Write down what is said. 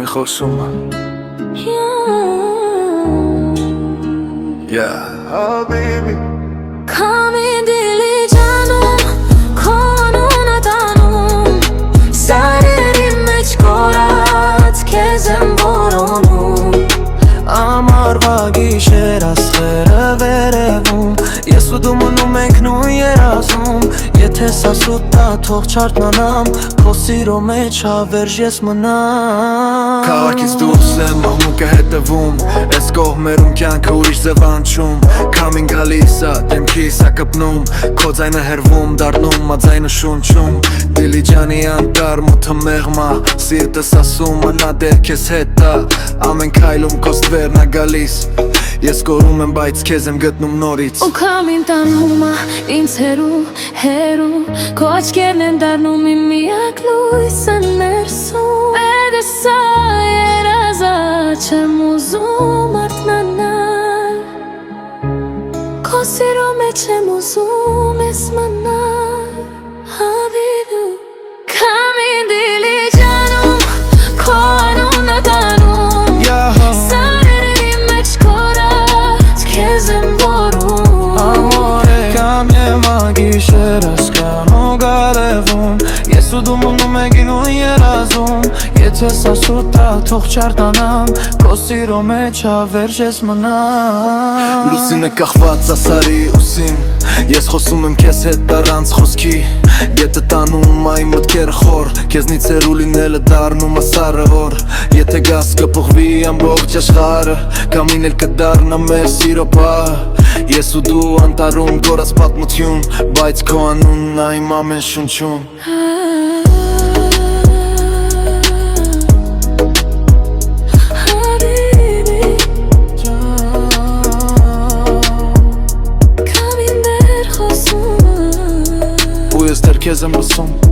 խոսում Yeah, baby Քամին դիլի ջանում, քո անունը տանում Սարերի մեջ կորած քեզ եմ որոնում Ամառվա գիշեր աստղերը վերևում Ես ու դու մնում ենք նույն երազում Եթե սա սուտ է թող չարթնանամ Քո սիրո մեջ հավերժ ես մնամ Քաղաքից դուրս եմ աղմուկը հետևում Էս կողմերում կյանքը ուրիշ ձև անցում Քամին գալիս ա դեմքիս ա կպնում Քո ձայնը հերվում դառնում ա ձայնը շունչում Դիլիջանի անտար մութը մեղմա Սիրտս ասում մնա դեր քեզ հետ ա Ամեն քայլում քո ստվերն ա գալիս Ես կորում եմ բայց քեզ եմ գտնում նորից Ու քամին տանում ա ինձ հերու, հերու Քո աչքերն են դառնում իմ միակ լույսը ներսում Էդ է սա երազա չեմ ուզում արթնանալ Քո սիրո մեջ եմ ուզում ես մնալ Հավիդու Քամին դիլի ջանում, քո անունը տանում Սարերի մեջ կորած քեզ եմ որում Ամորե կամ եմ ագիշեր ասկանող արևում Ես ու դու մնում ենք նույն երազում Եթե սա սուտ է թող չարթնանամ Քո սիրո մեջ հավերժ ես մնամ Լուսինը կախված ասարի ուսին Ես խոսում եմ քեզ հետ առանց խոսքի Եթե տանում այն մտքերը խոր Քեզնից հեռու լինելը դառնում ա սառը օր Եթե գաս կփոխվի ամբողջ աշխարհը Քամին էլ կդառնա մեր սիրո պահը Ես ու դու անտառում կորած պատմություն Բայց քո անունն ա իմ ամեն շունչում Ու ես դեռ քեզ եմ լսում